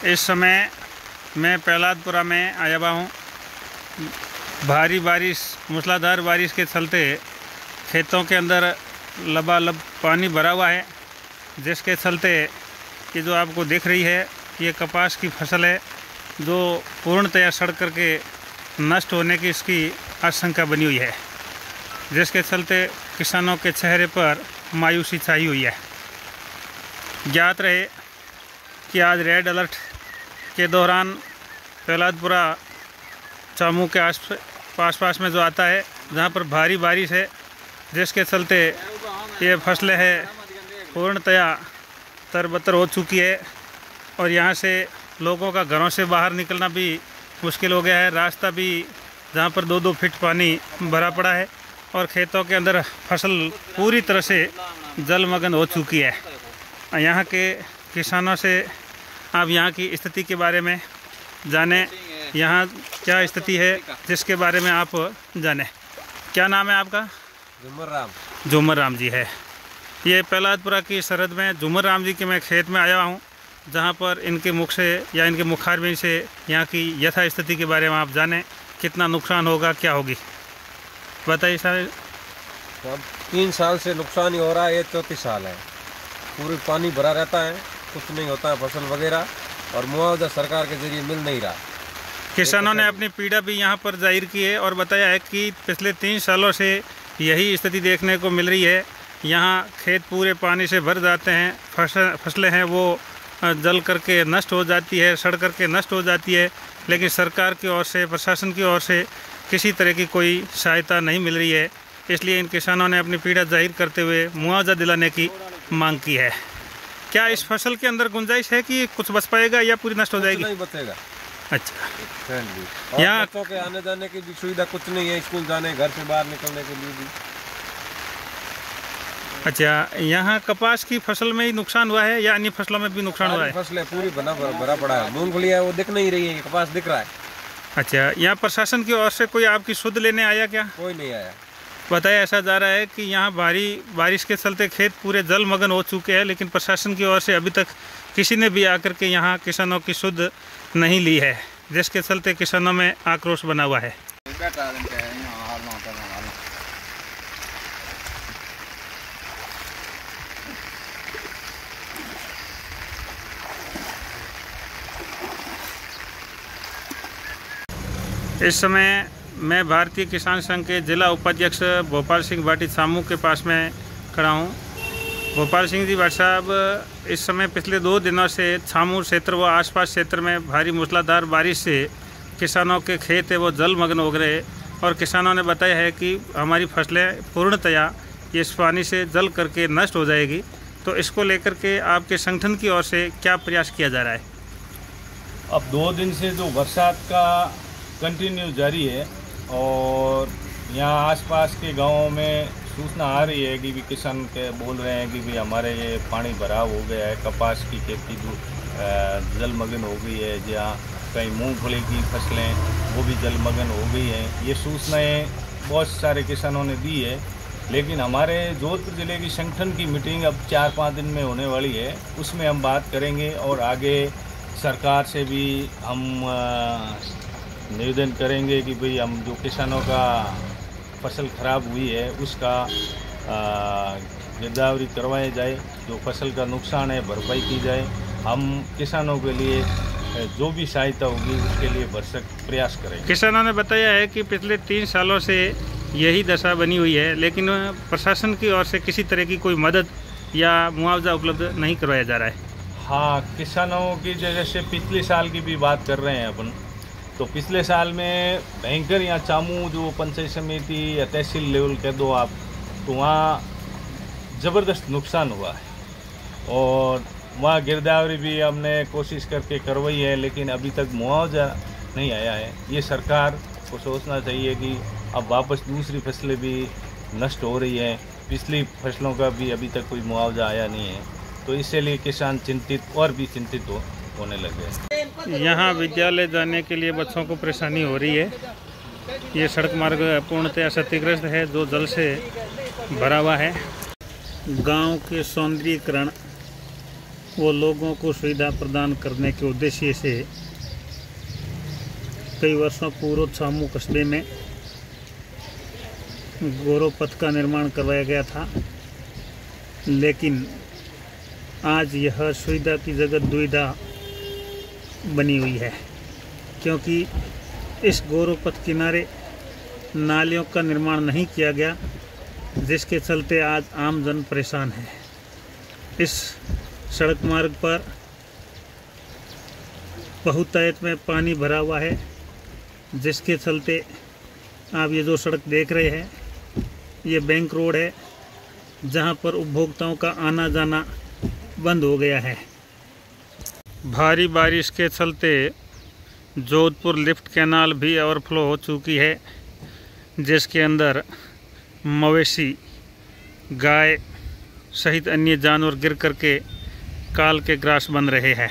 इस समय मैं प्रहलादपुरा में आया हुआ हूँ। भारी बारिश, मूसलाधार बारिश के चलते खेतों के अंदर लबालब पानी भरा हुआ है, जिसके चलते ये जो आपको दिख रही है ये कपास की फसल है जो पूर्णतया सड़ करके नष्ट होने की इसकी आशंका बनी हुई है, जिसके चलते किसानों के चेहरे पर मायूसी छाई हुई है। ज्ञात रहे कि आज रेड अलर्ट के दौरान प्रहलादपुरा चामू के आस पास में जो आता है, जहाँ पर भारी बारिश है, जिसके चलते ये फसलें हैं पूर्णतया तरबतर हो चुकी है और यहाँ से लोगों का घरों से बाहर निकलना भी मुश्किल हो गया है। रास्ता भी जहाँ पर 2-2 फीट पानी भरा पड़ा है और खेतों के अंदर फसल पूरी तरह से जलमग्न हो चुकी है। यहाँ के किसानों से आप यहाँ की स्थिति के बारे में जानें, यहाँ क्या स्थिति है जिसके बारे में आप जानें। क्या नाम है आपका? झूमर राम जी है। ये प्रहलादपुरा की सरहद में झूमर राम जी के मैं खेत में आया हूँ, जहाँ पर इनके मुख से या इनके मुखारबिन से यहाँ की यथा स्थिति के बारे में आप जानें, कितना नुकसान होगा, क्या होगी, बताइए सर। 3 साल से नुकसान ही हो रहा है, ये 34 साल है। पूरी पानी भरा रहता है, कुछ नहीं होता है फसल वगैरह, और मुआवजा सरकार के जरिए मिल नहीं रहा। किसानों ने अपनी पीड़ा भी यहाँ पर जाहिर की है और बताया है कि पिछले 3 सालों से यही स्थिति देखने को मिल रही है। यहाँ खेत पूरे पानी से भर जाते हैं, फसलें हैं वो जल करके नष्ट हो जाती है, सड़ करके नष्ट हो जाती है, लेकिन सरकार की ओर से, प्रशासन की ओर से किसी तरह की कोई सहायता नहीं मिल रही है। इसलिए इन किसानों ने अपनी पीड़ा जाहिर करते हुए मुआवजा दिलाने की मांग की है। क्या इस फसल के अंदर गुंजाइश है कि कुछ बच पाएगा या पूरी नष्ट हो जाएगी? नहीं बचेगा। अच्छा, यहाँ बच्चों के आने जाने की भी सुविधा कुछ नहीं है, स्कूल जाने, घर से बाहर निकलने के लिए भी। अच्छा, यहाँ कपास की फसल में ही नुकसान हुआ है या अन्य फसलों में भी नुकसान हुआ है? फसलें पूरी भरा पड़ा है, मूंगफली है वो दिख नहीं रही है, कपास दिख रहा है। अच्छा, यहाँ प्रशासन की ओर से कोई आपकी सुध लेने आया क्या? कोई नहीं आया। बताया ऐसा जा रहा है कि यहाँ भारी बारिश के चलते खेत पूरे जलमग्न हो चुके हैं, लेकिन प्रशासन की ओर से अभी तक किसी ने भी आकर के यहाँ किसानों की सुध नहीं ली है, जिसके चलते किसानों में आक्रोश बना हुआ है। इस समय मैं भारतीय किसान संघ के जिला उपाध्यक्ष भोपाल सिंह भाटी चामू के पास में खड़ा हूँ। भोपाल सिंह जी भाट साहब, इस समय पिछले 2 दिनों से छामू क्षेत्र व आसपास क्षेत्र में भारी मूसलाधार बारिश से किसानों के खेत है वो जलमग्न हो गए और किसानों ने बताया है कि हमारी फसलें पूर्णतया इस पानी से जल करके नष्ट हो जाएगी। तो इसको लेकर के आपके संगठन की ओर से क्या प्रयास किया जा रहा है? अब 2 दिन से जो बरसात का कंटिन्यू जारी है और यहाँ आसपास के गांवों में सूचना आ रही है कि भी किसान के बोल रहे हैं कि भी हमारे ये पानी भराव हो गया है, कपास की खेती जलमग्न हो गई है, जहाँ कहीं मूंगफली की फसलें वो भी जलमग्न हो गई हैं। ये सूचनाएं बहुत सारे किसानों ने दी है, लेकिन हमारे जोधपुर ज़िले की संगठन की मीटिंग अब 4-5 दिन में होने वाली है, उसमें हम बात करेंगे और आगे सरकार से भी हम निवेदन करेंगे कि भाई हम जो किसानों का फसल खराब हुई है उसका गिरदावरी करवाई जाए, जो फसल का नुकसान है भरपाई की जाए। हम किसानों के लिए जो भी सहायता होगी उसके लिए भरसक प्रयास करेंगे। किसानों ने बताया है कि पिछले 3 सालों से यही दशा बनी हुई है, लेकिन प्रशासन की ओर से किसी तरह की कोई मदद या मुआवजा उपलब्ध नहीं करवाया जा रहा है। हाँ, किसानों की जैसे पिछले साल की भी बात कर रहे हैं अपन, तो पिछले साल में भयंकर यहाँ चामू जो पंचायत समिति या तहसील लेवल कह दो आप, तो वहाँ ज़बरदस्त नुकसान हुआ है और वहाँ गिरदावरी भी हमने कोशिश करके करवाई है, लेकिन अभी तक मुआवजा नहीं आया है। ये सरकार को सोचना चाहिए कि अब वापस दूसरी फसलें भी नष्ट हो रही हैं, पिछली फसलों का भी अभी तक कोई मुआवजा आया नहीं है, तो इसलिए किसान चिंतित और भी चिंतित होने लगे। यहाँ विद्यालय जाने के लिए बच्चों को परेशानी हो रही है। ये सड़क मार्ग पूर्णतः क्षतिग्रस्त है, जो जल से भरा हुआ है। गांव के सौंदर्यीकरण वो लोगों को सुविधा प्रदान करने के उद्देश्य से कई वर्षों पूर्व छामू कस्बे में गौरव पथ का निर्माण करवाया गया था, लेकिन आज यह सुविधा की जगह दुविधा बनी हुई है, क्योंकि इस गौरव पथ किनारे नालियों का निर्माण नहीं किया गया, जिसके चलते आज आम जन परेशान है। इस सड़क मार्ग पर बहुतायत में पानी भरा हुआ है, जिसके चलते आप ये जो सड़क देख रहे हैं ये बैंक रोड है, जहां पर उपभोक्ताओं का आना जाना बंद हो गया है। भारी बारिश के चलते जोधपुर लिफ्ट कैनाल भी ओवरफ्लो हो चुकी है, जिसके अंदर मवेशी, गाय सहित अन्य जानवर गिर करके काल के ग्रास बन रहे हैं।